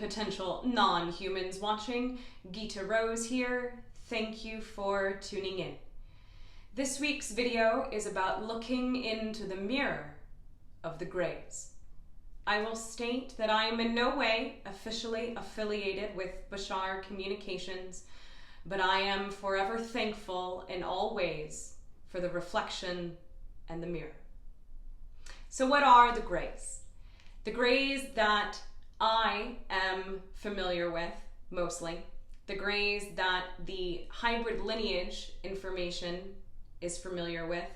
potential non-humans watching. Gita Rose here. Thank you for tuning in. This week's video is about looking into the mirror of the Greys. I will state that I am in no way officially affiliated with Bashar Communications, but I am forever thankful in all ways for the reflection and the mirror. So what are the Greys? The Greys that I am familiar with, mostly, the Greys that the hybrid lineage information is familiar with,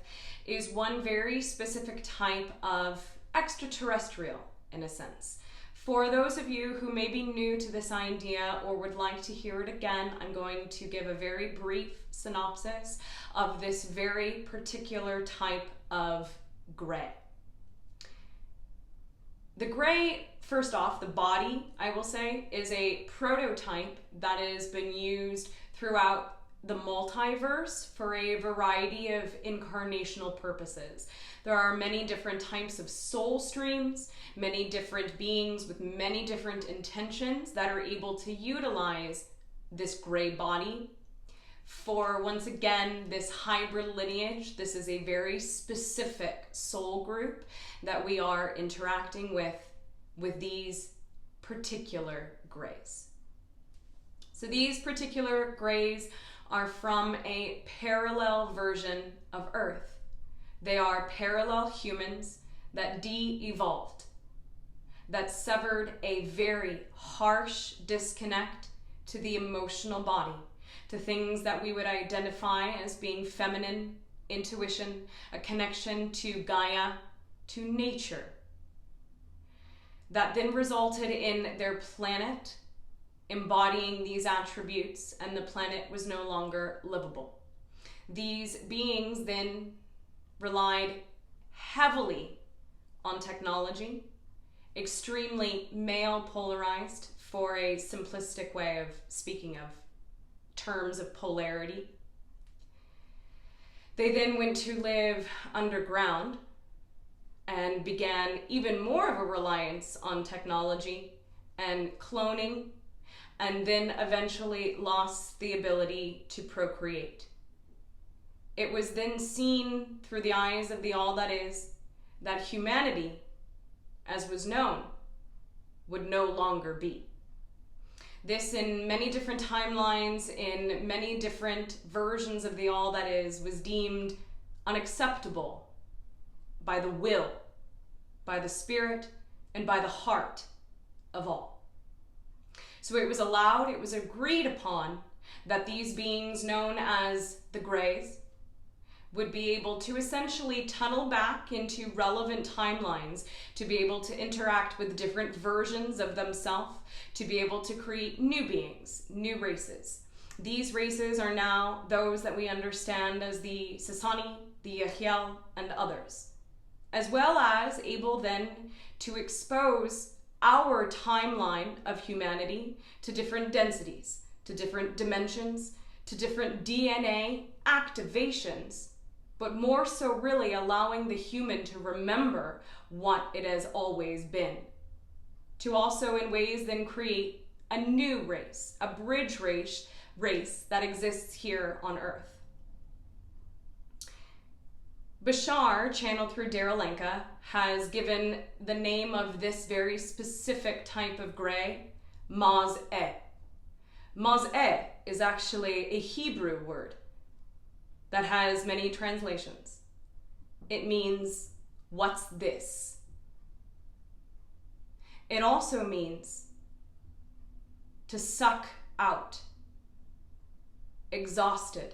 is one very specific type of extraterrestrial, in a sense. For those of you who may be new to this idea or would like to hear it again, I'm going to give a very brief synopsis of this very particular type of Grey. The Grey, first off, the body, I will say, is a prototype that has been used throughout the multiverse for a variety of incarnational purposes. There are many different types of soul streams, many different beings with many different intentions that are able to utilize this Grey body. For, once again, this hybrid lineage, this is a very specific soul group that we are interacting with these particular Greys. So these particular Greys are from a parallel version of Earth. They are parallel humans that de-evolved, that severed a very harsh disconnect to the emotional body, to things that we would identify as being feminine, intuition, a connection to Gaia, to nature. That then resulted in their planet embodying these attributes, and the planet was no longer livable. These beings then relied heavily on technology, extremely male polarized, for a simplistic way of speaking of terms of polarity. They then went to live underground and began even more of a reliance on technology and cloning, and then eventually lost the ability to procreate. It was then seen through the eyes of the all that is, that humanity, as was known, would no longer be. This, in many different timelines, in many different versions of the all that is, was deemed unacceptable by the will, by the spirit, and by the heart of all. So it was allowed, it was agreed upon that these beings known as the Greys would be able to essentially tunnel back into relevant timelines to be able to interact with different versions of themselves, to be able to create new beings, new races. These races are now those that we understand as the Sasani, the Yahyel, and others, as well as able then to expose our timeline of humanity to different densities, to different dimensions, to different DNA activations, but more so really allowing the human to remember what it has always been. To also in ways then create a new race, a bridge race that exists here on Earth. Bashar, channeled through Daralenka, has given the name of this very specific type of Grey, Maz-E. Maz-E is actually a Hebrew word that has many translations. It means, what's this? It also means to suck out, exhausted,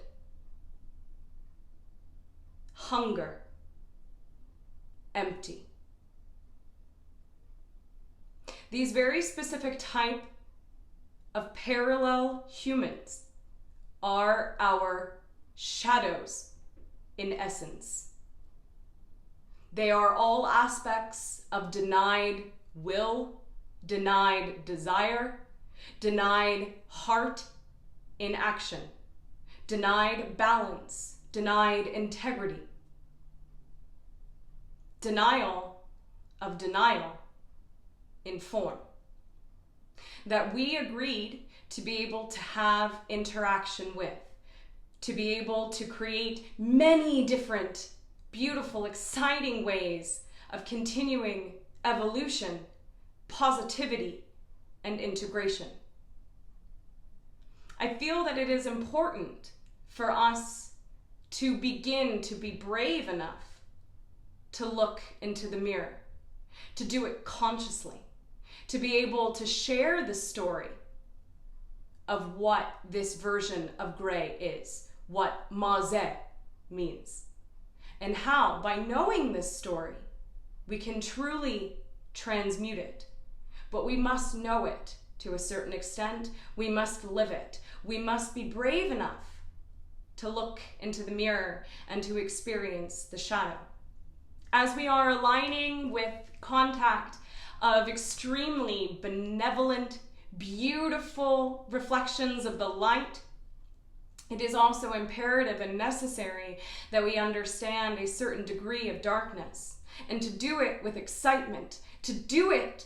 hunger, empty. These very specific type of parallel humans are our shadows in essence. They are all aspects of denied will, denied desire, denied heart in action, denied balance, denied integrity, denial of denial in form. that we agreed to be able to have interaction with, to be able to create many different, beautiful, exciting ways of continuing evolution, positivity, and integration. I feel that it is important for us to begin to be brave enough to look into the mirror, to do it consciously, to be able to share the story of what this version of Grey is, what Maze means, and how, by knowing this story, we can truly transmute it. But we must know it to a certain extent. We must live it. We must be brave enough to look into the mirror and to experience the shadow. As we are aligning with contact of extremely benevolent, beautiful reflections of the light, it is also imperative and necessary that we understand a certain degree of darkness, and to do it with excitement, to do it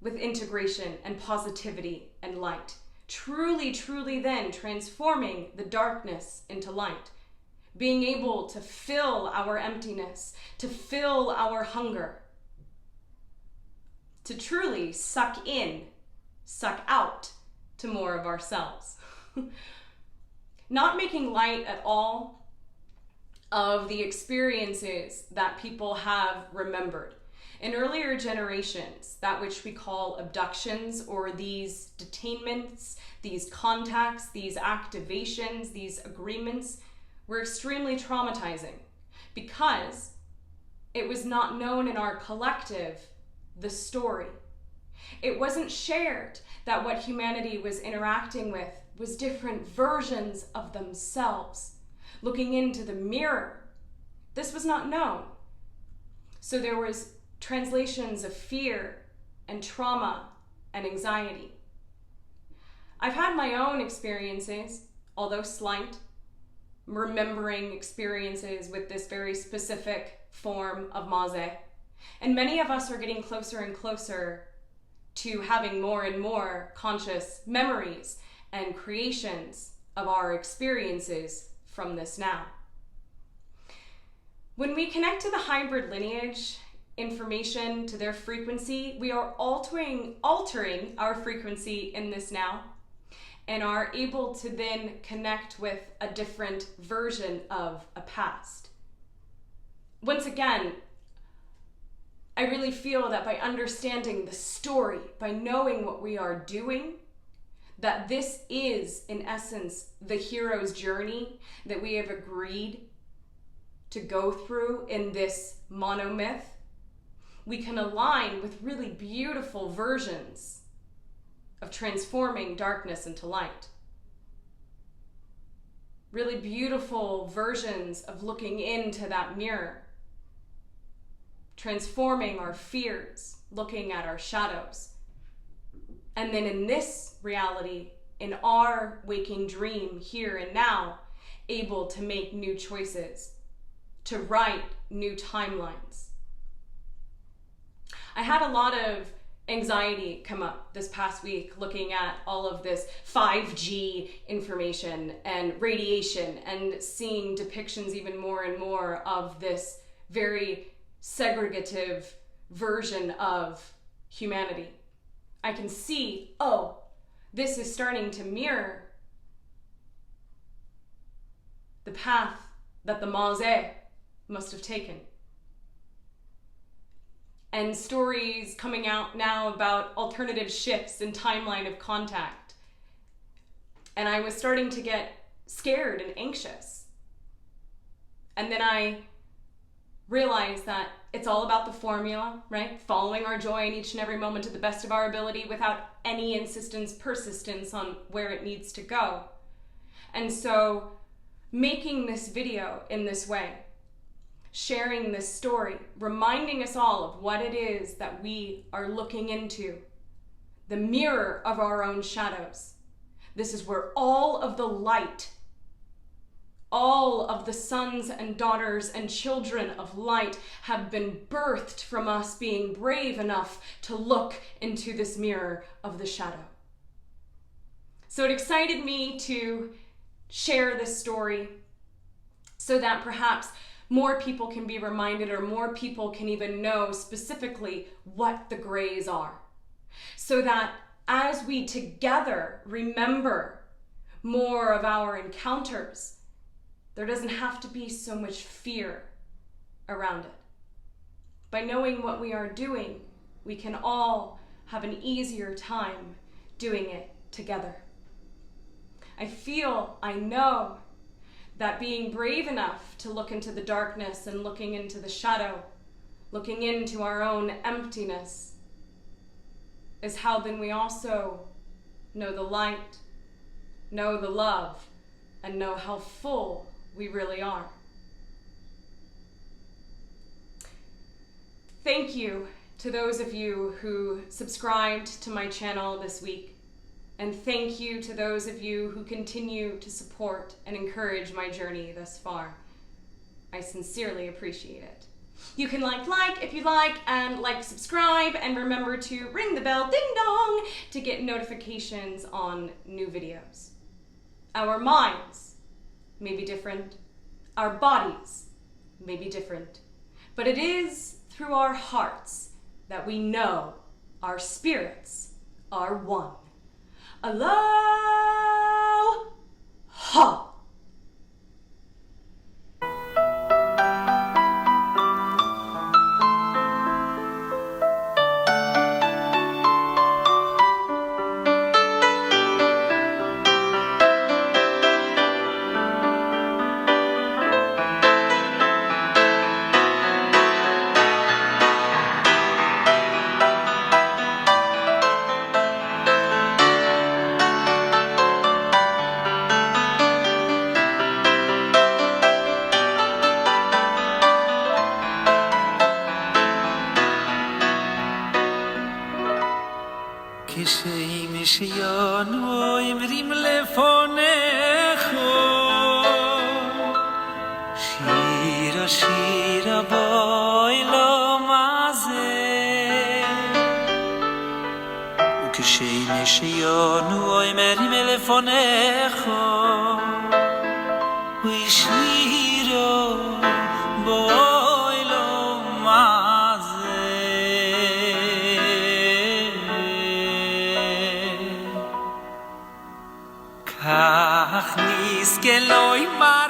with integration and positivity and light. Truly, truly then transforming the darkness into light. Being able to fill our emptiness, to fill our hunger. To truly suck in, suck out to more of ourselves. Not making light at all of the experiences that people have remembered. In earlier generations, that which we call abductions, or these detainments, these contacts, these activations, these agreements, were extremely traumatizing because it was not known in our collective, the story. It wasn't shared that what humanity was interacting with was different versions of themselves. Looking into the mirror, this was not known. So there was translations of fear and trauma and anxiety. I've had my own experiences, although slight, remembering experiences with this very specific form of Maze. And many of us are getting closer and closer to having more and more conscious memories and creations of our experiences from this now. When we connect to the hybrid lineage information to their frequency, we are altering our frequency in this now and are able to then connect with a different version of a past. Once again, I really feel that by understanding the story, by knowing what we are doing, that this is, in essence, the hero's journey that we have agreed to go through in this monomyth, we can align with really beautiful versions of transforming darkness into light. Really beautiful versions of looking into that mirror, transforming our fears, looking at our shadows. And then in this reality, in our waking dream here and now, able to make new choices, to write new timelines. I had a lot of anxiety come up this past week looking at all of this 5G information and radiation and seeing depictions even more and more of this very segregative version of humanity. I can see, oh, this is starting to mirror the path that the Maze must have taken. And stories coming out now about alternative shifts in timeline of contact. And I was starting to get scared and anxious. And then I realized that it's all about the formula, right? Following our joy in each and every moment to the best of our ability without any insistence, persistence on where it needs to go. And so making this video in this way, sharing this story, reminding us all of what it is that we are looking into, the mirror of our own shadows. This is where all of the light All of the sons and daughters and children of light have been birthed from us being brave enough to look into this mirror of the shadow. So it excited me to share this story so that perhaps more people can be reminded, or more people can even know specifically what the grays are. So that as we together remember more of our encounters, there doesn't have to be so much fear around it. By knowing what we are doing, we can all have an easier time doing it together. I know that being brave enough to look into the darkness and looking into the shadow, looking into our own emptiness, is how then we also know the light, know the love, and know how full we really are. Thank you to those of you who subscribed to my channel this week. And thank you to those of you who continue to support and encourage my journey thus far. I sincerely appreciate it. You can like if you like, and subscribe, and remember to ring the bell, ding dong, to get notifications on new videos. Our minds may be different, our bodies may be different, but it is through our hearts that we know our spirits are one. Aloha! Shira boy lo maze ukshei mishyon oy meri telefonecho we shira boy lo maze kach nis keloy mar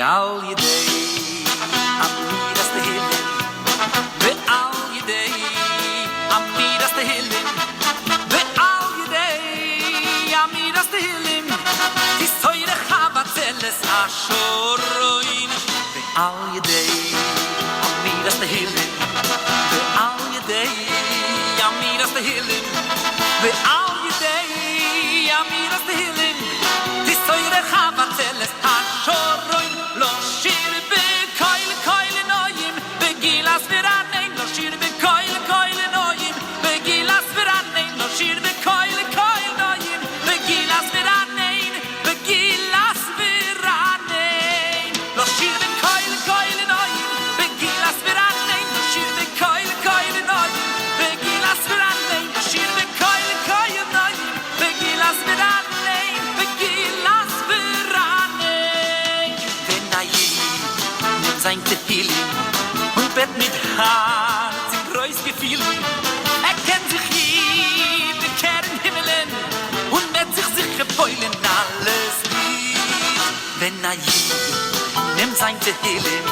All you day, I'm need us the healing. But all you day, I'm need us the healing. But all you day, I'm need us the healing. This toy the chavatzeles ashoroin. But all you day, I'm need us the healing. But all you day, I'm need us the healing. But all you day, I'm need us the healing. This toy the chavatzeles ashoroin. Lo shir be koile koile noyim begilas veranein lo shir be koile koile noyim begilas veranein lo shir be koile koile noyim begilas veranein lo shir be koile koile noyim begilas veranein lo shir be koile koile noyim begilas veranein lo shir be koile koile noyim begilas veranein sein Tefilin und bett mit Herz im Kreuz gefielen. Kennt sich jede Kern Himmelen und mit sich sich gepoilen alles geht. Wenn ein Jid nimmt sein Tehillim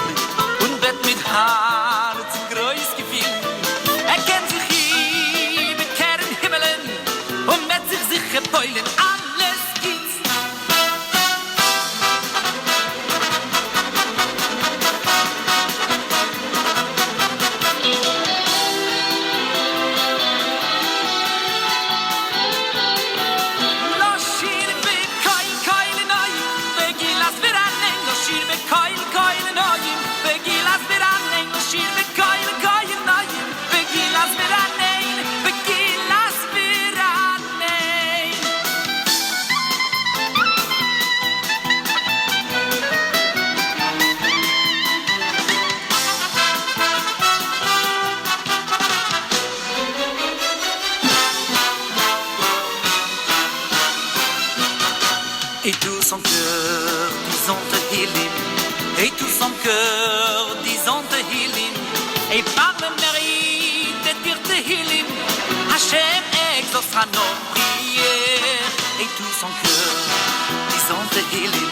und wird mit Haare zum Kreuz gefielen, kennt sich hier mit Kehren Himmelen und wird sich gepoilen alles geht. Et tout son cœur, disons Tehillim, et tout son cœur, disons Tehillim, et par le mérite de dire Tehillim, Hachem exaucera nos prières. Et tout son cœur, disons Tehillim,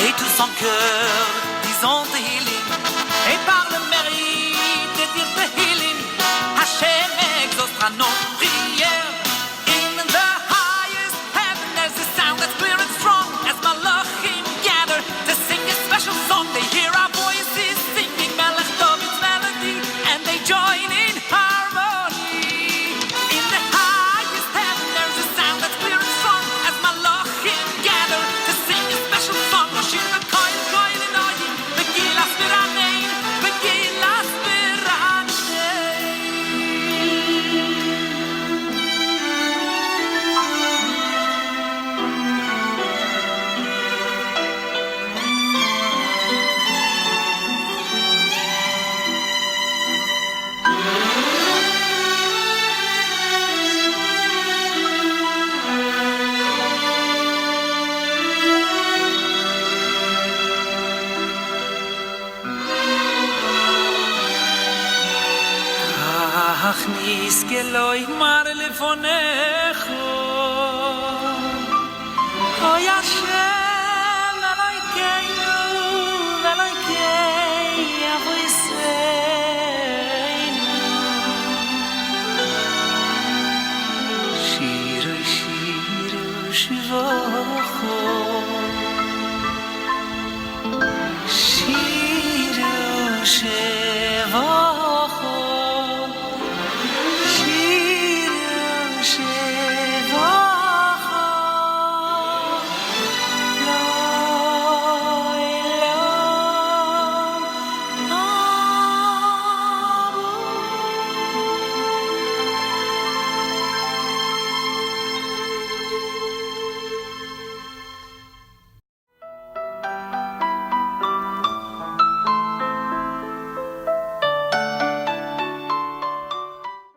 et tout son cœur, disons Tehillim, et par le mérite de dire Tehillim, Hachem exaucera nos prières. In the highest heaven there's a sound that's clear and strong as Malachim gather to sing a special song. They hear our voices singing Melech David's melody and they join in harmony. In the highest heaven there's a sound that's clear and strong as Malachim gather to sing a special song. Shir v'koil koil enoyim v'gilas v'ranein v'gilas v'ranein. Achnis geloi mar lefonecho, Oy Hashem.